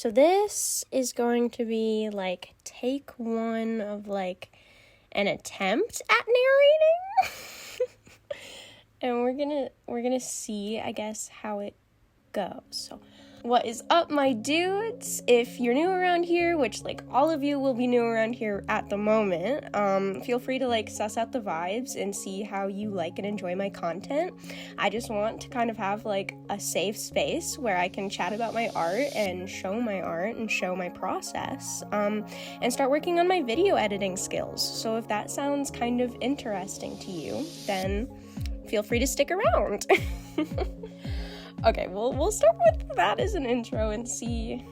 So this is going to be like take one of like an attempt at narrating. And we're gonna see, I guess, how it goes. So what is up, my dudes? If you're new around here, which like all of you will be new around here at the moment, feel free to like suss out the vibes and see how you like and enjoy my content. I just want to kind of have like a safe space where I can chat about my art and show my process, and start working on my video editing skills. So if that sounds kind of interesting to you, then feel free to stick around. Okay, we'll start with that as an intro and see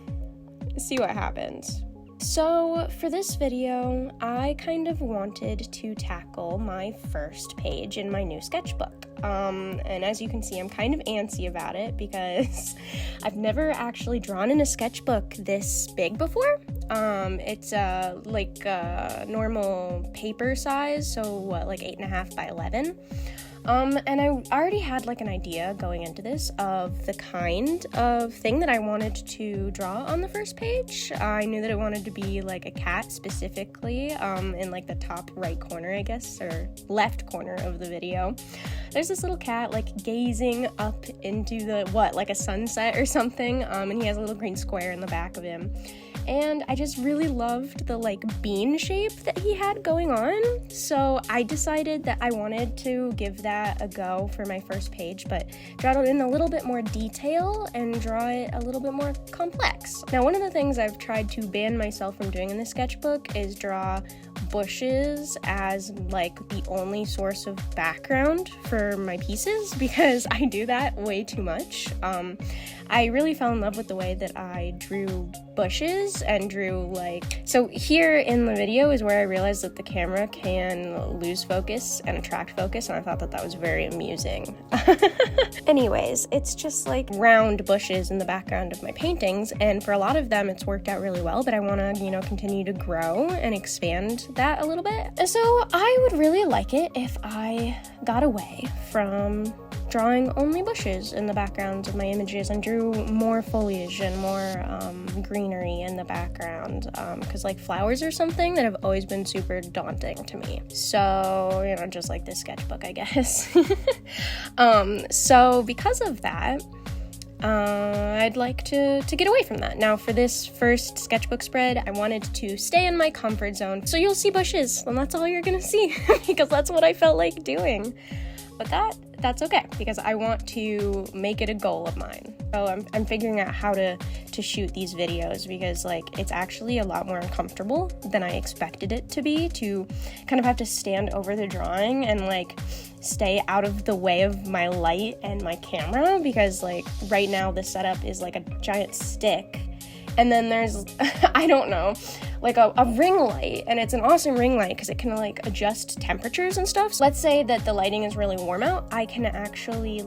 what happens. So for this video, I kind of wanted to tackle my first page in my new sketchbook. And as you can see, I'm kind of antsy about it because I've never actually drawn in a sketchbook this big before. It's like normal paper size, so what, like 8.5 by 11. And I already had like an idea going into this of the kind of thing that I wanted to draw on the first page. I knew that it wanted to be like a cat specifically, in like the top right corner, I guess, or left corner of the video. There's this little cat like gazing up into like a sunset or something, and he has a little green square in the back of him. And I just really loved the like bean shape that he had going on. So I decided that I wanted to give that a go for my first page, but draw it in a little bit more detail and draw it a little bit more complex. Now, one of the things I've tried to ban myself from doing in this sketchbook is draw bushes as like the only source of background for my pieces, because I do that way too much. I really fell in love with the way that I drew bushes and drew so here in the video is where I realized that the camera can lose focus and attract focus, and I thought that that was very amusing. Anyways, it's just like round bushes in the background of my paintings, and for a lot of them it's worked out really well, but I want to, continue to grow and expand that a little bit. And so I would really like it if I got away from drawing only bushes in the backgrounds of my images and drew more foliage and more greenery in the background, because like flowers or something that have always been super daunting to me. So, just like this sketchbook, I guess. So because of that, I'd like to get away from that. Now, for this first sketchbook spread, I wanted to stay in my comfort zone. So you'll see bushes, and that's all you're gonna see, because that's what I felt like doing. But that's okay, because I want to make it a goal of mine. So I'm figuring out how to shoot these videos, because it's actually a lot more uncomfortable than I expected it to be, to kind of have to stand over the drawing and stay out of the way of my light and my camera, because right now the setup is like a giant stick, and then there's I don't know, a ring light, and it's an awesome ring light because it can adjust temperatures and stuff. So let's say that the lighting is really warm out, I can actually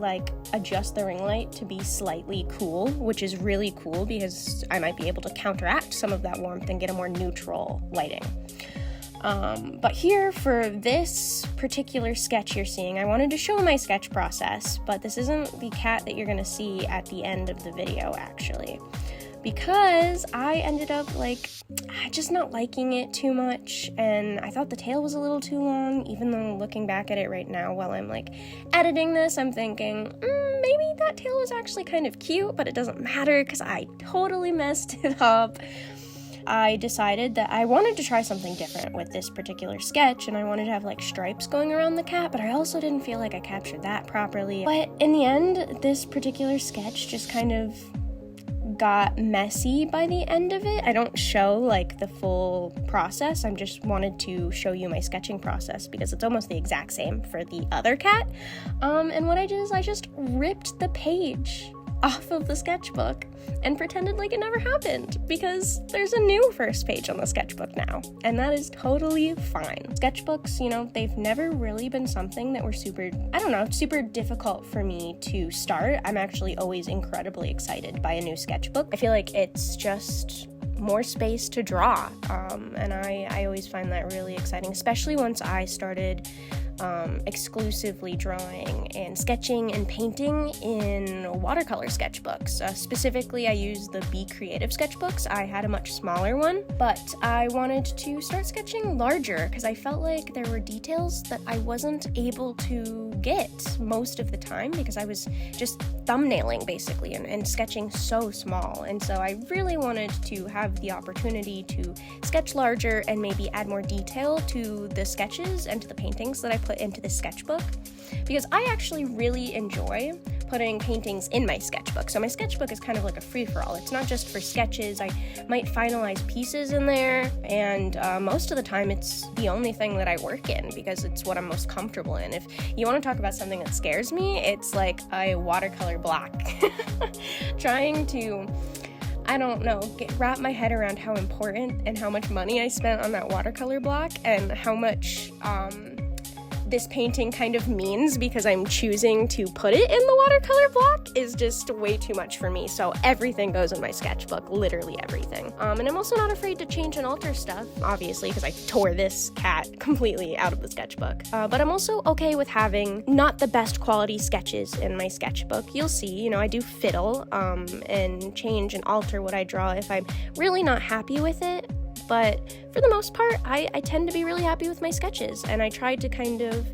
adjust the ring light to be slightly cool, which is really cool because I might be able to counteract some of that warmth and get a more neutral lighting. But here for this particular sketch you're seeing, I wanted to show my sketch process, but this isn't the cat that you're gonna see at the end of the video, actually. Because I ended up just not liking it too much, and I thought the tail was a little too long, even though looking back at it right now while I'm editing this, I'm thinking maybe that tail was actually kind of cute, but it doesn't matter because I totally messed it up. I decided that I wanted to try something different with this particular sketch, and I wanted to have stripes going around the cat, but I also didn't feel like I captured that properly. But in the end, this particular sketch just kind of got messy by the end of it. I don't show the full process. I just wanted to show you my sketching process because it's almost the exact same for the other cat. And what I did is I just ripped the page off of the sketchbook and pretended like it never happened, because there's a new first page on the sketchbook now, and that is totally fine. Sketchbooks, they've never really been something that were super difficult for me to start. I'm actually always incredibly excited by a new sketchbook. I feel like it's just more space to draw. And I always find that really exciting, especially once I started exclusively drawing and sketching and painting in watercolor sketchbooks. Specifically, I use the Be Creative sketchbooks. I had a much smaller one, but I wanted to start sketching larger because I felt like there were details that I wasn't able to get most of the time because I was just thumbnailing basically and sketching so small. And so I really wanted to have the opportunity to sketch larger and maybe add more detail to the sketches and to the paintings that I put into the sketchbook, because I actually really enjoy putting paintings in my sketchbook. So my sketchbook is kind of like a free-for-all. It's not just for sketches. I might finalize pieces in there, and most of the time it's the only thing that I work in because it's what I'm most comfortable in. If you want to talk about something that scares me, it's like a watercolor block. Trying to, I don't know, wrap my head around how important and how much money I spent on that watercolor block and how much this painting kind of means because I'm choosing to put it in the watercolor block is just way too much for me. So everything goes in my sketchbook, literally everything. And I'm also not afraid to change and alter stuff, obviously, because I tore this cat completely out of the sketchbook. But I'm also okay with having not the best quality sketches in my sketchbook. You'll see, I do fiddle and change and alter what I draw if I'm really not happy with it. But for the most part, I tend to be really happy with my sketches, and I tried to kind of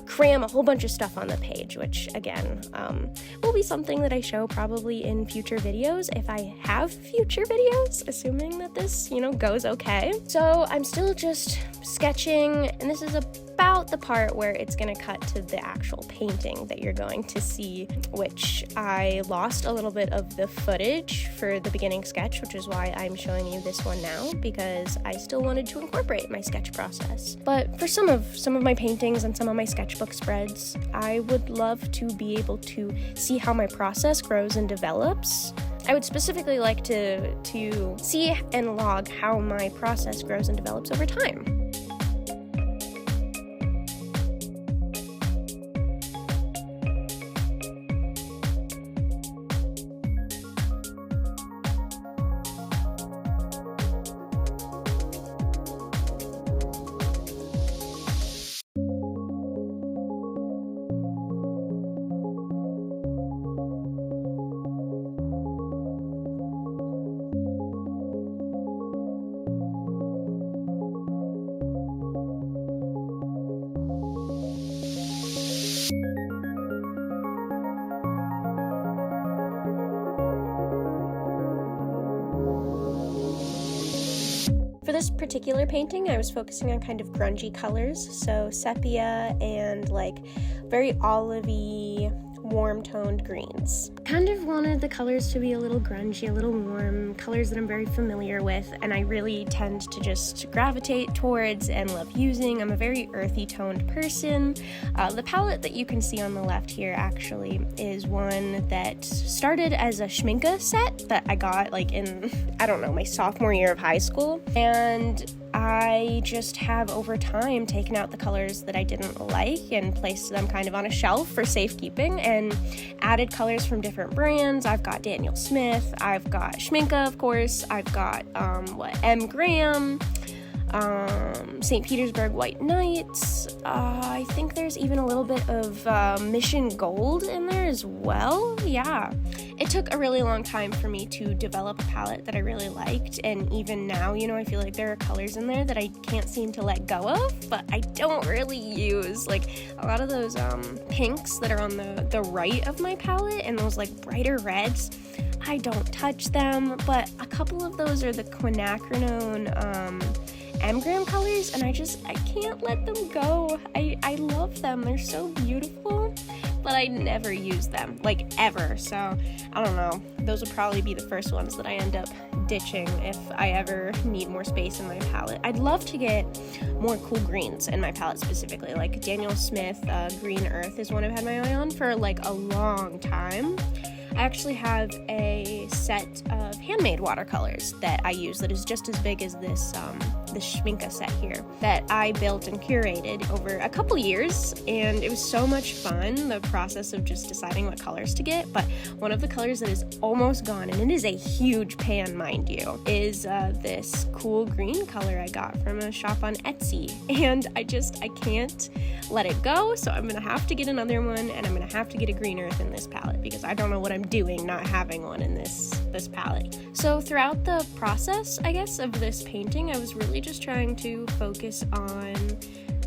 cram a whole bunch of stuff on the page, which, again, will be something that I show probably in future videos, if I have future videos, assuming that this, goes okay. So I'm still just sketching, and this is about the part where it's going to cut to the actual painting that you're going to see, which I lost a little bit of the footage for the beginning sketch, which is why I'm showing you this one now, because I still wanted to incorporate my sketch process. But for some of my paintings and some of my sketchbook spreads, I would love to be able to see how my process grows and develops. I would specifically like to see and log how my process grows and develops over time. For this particular painting, I was focusing on kind of grungy colors, so sepia and like very olivey, warm-toned greens. Kind of wanted the colors to be a little grungy, a little warm, colors that I'm very familiar with, and I really tend to just gravitate towards and love using. I'm a very earthy toned person. The palette that you can see on the left here actually is one that started as a schminke set that I got like in, my sophomore year of high school, and I just have over time taken out the colors that I didn't like and placed them kind of on a shelf for safekeeping and added colors from different brands. I've got Daniel Smith, I've got Schminke, of course, I've got M. Graham, St. Petersburg White Knights. I think there's even a little bit of Mission Gold in there as well. Yeah. It took a really long time for me to develop a palette that I really liked, and even now, I feel like there are colors in there that I can't seem to let go of, but I don't really use. Like, a lot of those pinks that are on the right of my palette and those like brighter reds, I don't touch them, but a couple of those are the quinacridone M. Graham colors, and I can't let them go. I love them. They're so beautiful, but I never use them, like, ever. So, I don't know. Those would probably be the first ones that I end up ditching if I ever need more space in my palette. I'd love to get more cool greens in my palette specifically. Like Daniel Smith, Green Earth is one I've had my eye on for, like, a long time. I actually have a set of handmade watercolors that I use that is just as big as this Schminke set here that I built and curated over a couple years, and it was so much fun, the process of just deciding what colors to get. But one of the colors that is almost gone, and it is a huge pan, mind you, is this cool green color I got from a shop on Etsy, and I can't let it go, so I'm gonna have to get another one, and I'm gonna have to get a green earth in this palette because I don't know what I'm doing not having one in this palette. So throughout the process, I guess, of this painting, I was really just trying to focus on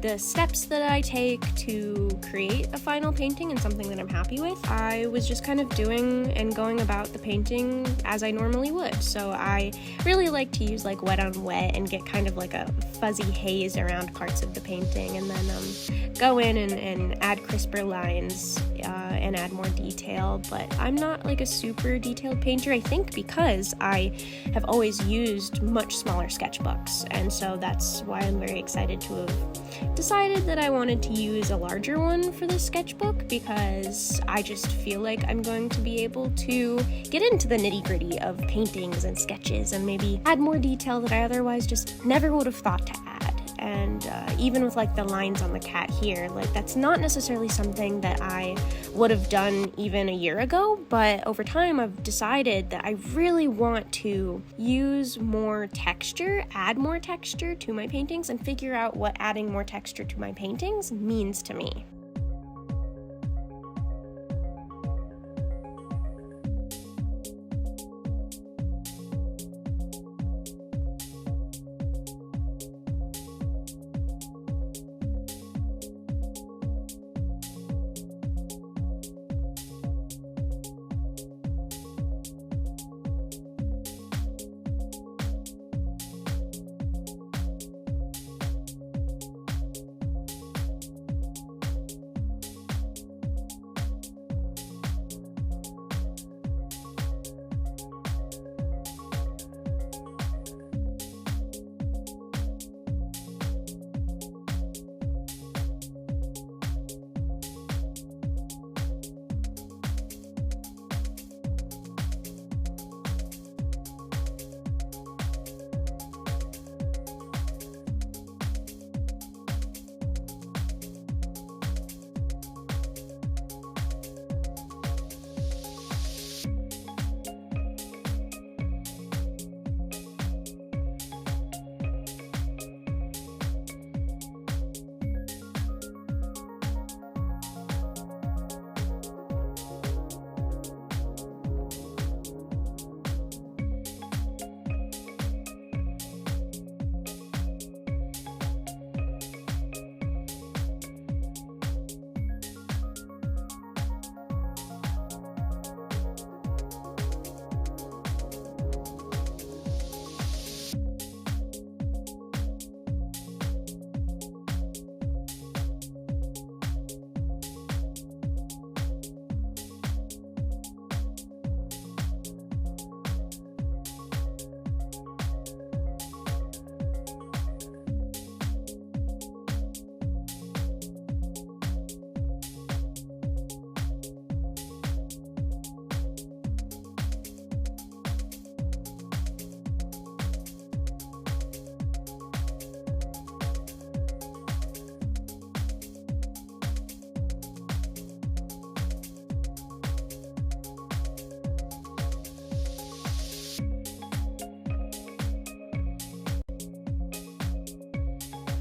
the steps that I take to create a final painting and something that I'm happy with. I was just kind of doing and going about the painting as I normally would. So I really like to use like wet on wet and get kind of like a fuzzy haze around parts of the painting, and then go in and add crisper lines and add more detail. But I'm not like a super detailed painter, I think, because I have always used much smaller sketchbooks, and so that's why I'm very excited to have decided that I wanted to use a larger one for this sketchbook, because I just feel like I'm going to be able to get into the nitty-gritty of paintings and sketches and maybe add more detail that I otherwise just never would have thought to add. And even with like the lines on the cat here, like that's not necessarily something that I would have done even a year ago, but over time I've decided that I really want to use more texture, add more texture to my paintings, and figure out what adding more texture to my paintings means to me.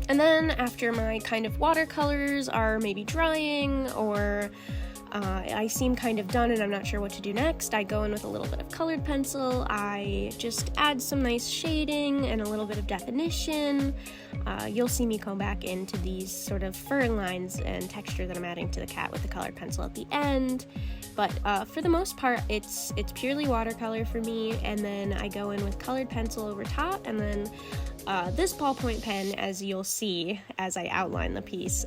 And then after my kind of watercolors are maybe drying, or I seem kind of done and I'm not sure what to do next, I go in with a little bit of colored pencil. I just add some nice shading and a little bit of definition. You'll see me come back into these sort of fur lines and texture that I'm adding to the cat with the colored pencil at the end. But for the most part, it's purely watercolor for me, and then I go in with colored pencil over top, and then this ballpoint pen, as you'll see as I outline the piece,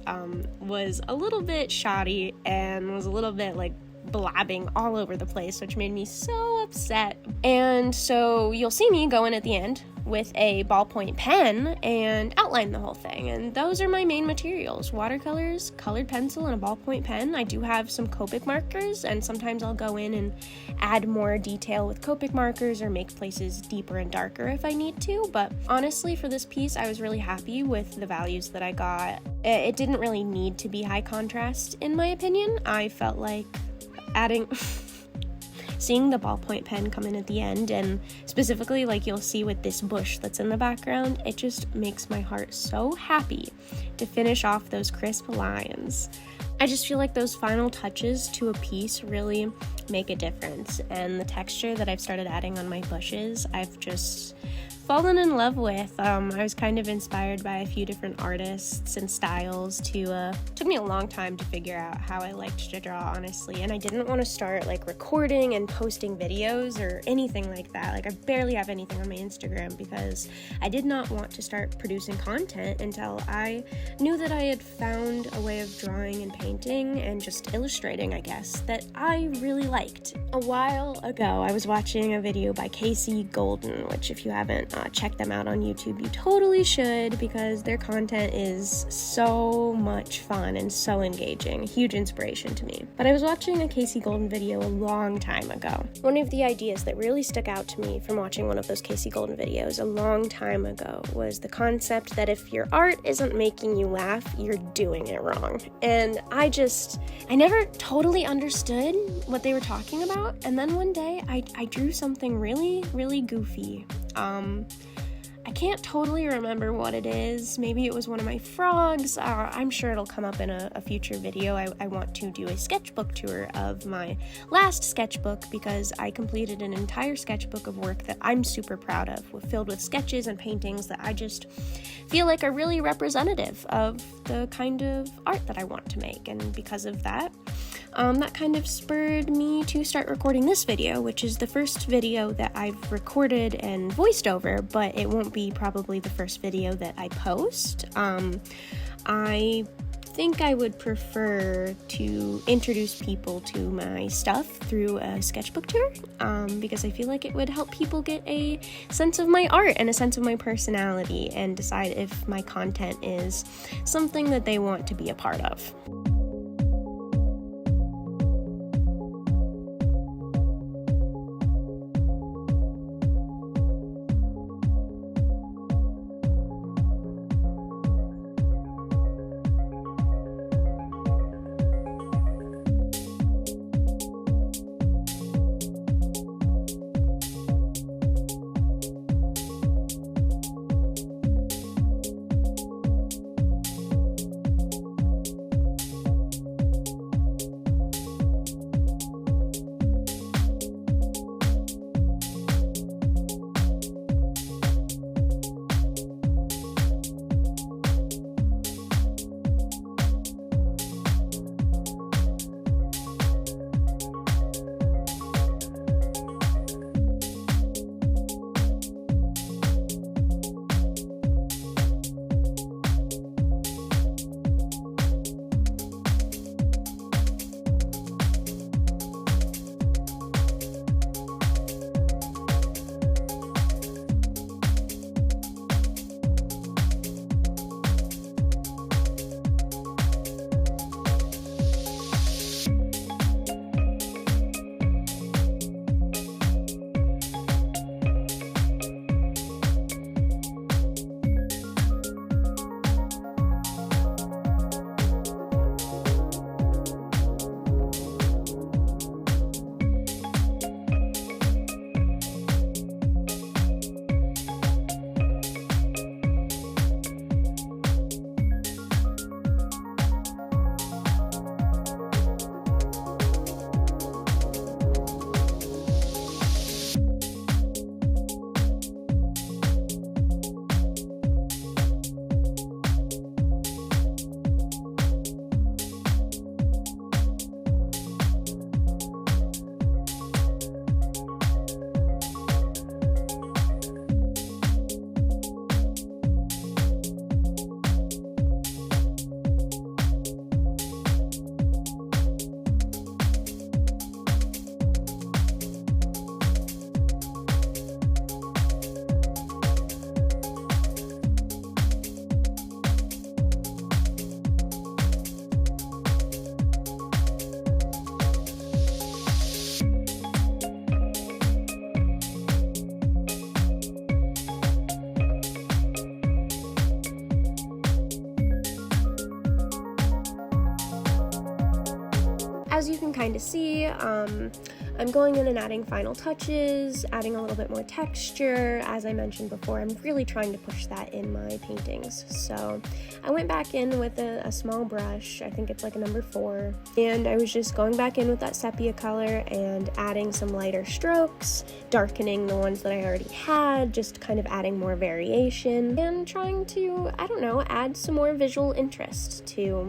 was a little bit shoddy and was a little bit like blabbing all over the place, which made me so upset. And so you'll see me go in at the end with a ballpoint pen and outline the whole thing. And those are my main materials: watercolors, colored pencil, and a ballpoint pen. I do have some Copic markers, and sometimes I'll go in and add more detail with Copic markers or make places deeper and darker if I need to. But honestly, for this piece, I was really happy with the values that I got. It didn't really need to be high contrast, in my opinion. I felt like adding seeing the ballpoint pen come in at the end, and specifically like you'll see with this bush that's in the background, it just makes my heart so happy to finish off those crisp lines. I just feel like those final touches to a piece really make a difference, and the texture that I've started adding on my bushes, I've just fallen in love with. I was kind of inspired by a few different artists and styles took me a long time to figure out how I liked to draw, honestly, and I didn't want to start like recording and posting videos or anything like that. Like, I barely have anything on my Instagram because I did not want to start producing content until I knew that I had found a way of drawing and painting and just illustrating, I guess, that I really liked. A while ago, I was watching a video by Casey Golden, which if you haven't checked them out on YouTube, you totally should, because their content is so much fun and so engaging. A huge inspiration to me. But I was watching a Casey Golden video a long time ago. One of the ideas that really stuck out to me from watching one of those Casey Golden videos a long time ago was the concept that if your art isn't making you laugh, you're doing it wrong. And I never totally understood what they were talking about, and then one day I drew something really, really goofy. I can't totally remember what it is. Maybe it was one of my frogs. I'm sure it'll come up in a future video. I want to do a sketchbook tour of my last sketchbook because I completed an entire sketchbook of work that I'm super proud of, filled with sketches and paintings that I just feel like are really representative of the kind of art that I want to make. And because of that, that kind of spurred me to start recording this video, which is the first video that I've recorded and voiced over, but it won't be probably the first video that I post. I think I would prefer to introduce people to my stuff through a sketchbook tour, because I feel like it would help people get a sense of my art and a sense of my personality and decide if my content is something that they want to be a part of. as you can kind of see, I'm going in and adding final touches, adding a little bit more texture. As I mentioned before, I'm really trying to push that in my paintings. So I went back in with a small brush, I think it's like a number 4, and I was just going back in with that sepia color and adding some lighter strokes, darkening the ones that I already had, just kind of adding more variation, and trying to, I don't know, add some more visual interest to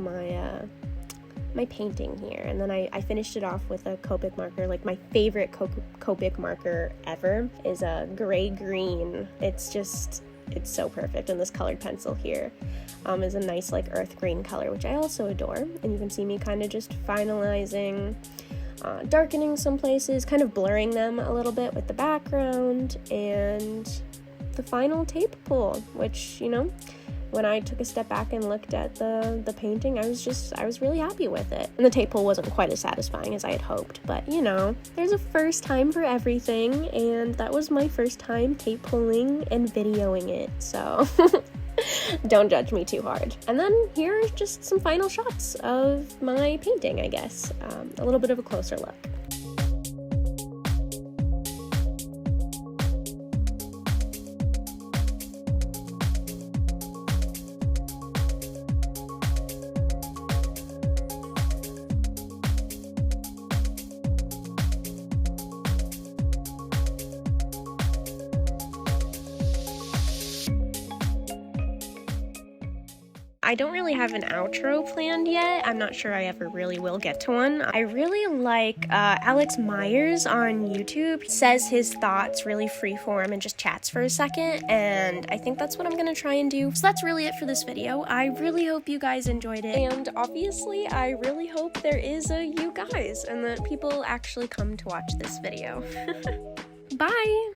my painting here. And then I finished it off with a Copic marker. Like, my favorite Copic marker ever is a gray green. It's so perfect. And this colored pencil here is a nice like earth green color, which I also adore. And you can see me kind of just finalizing, darkening some places, kind of blurring them a little bit with the background, and the final tape pull, which, you know, when I took a step back and looked at the painting, I was really happy with it. And the tape pull wasn't quite as satisfying as I had hoped, but you know, there's a first time for everything, and that was my first time tape pulling and videoing it, so don't judge me too hard. And then here are just some final shots of my painting, I guess. A little bit of a closer look. I don't really have an outro planned yet. I'm not sure I ever really will get to one. I really like Alex Myers on YouTube. Says his thoughts really freeform and just chats for a second, and I think that's what I'm gonna try and do. So that's really it for this video. I really hope you guys enjoyed it, and obviously I really hope there is a you guys and that people actually come to watch this video. Bye!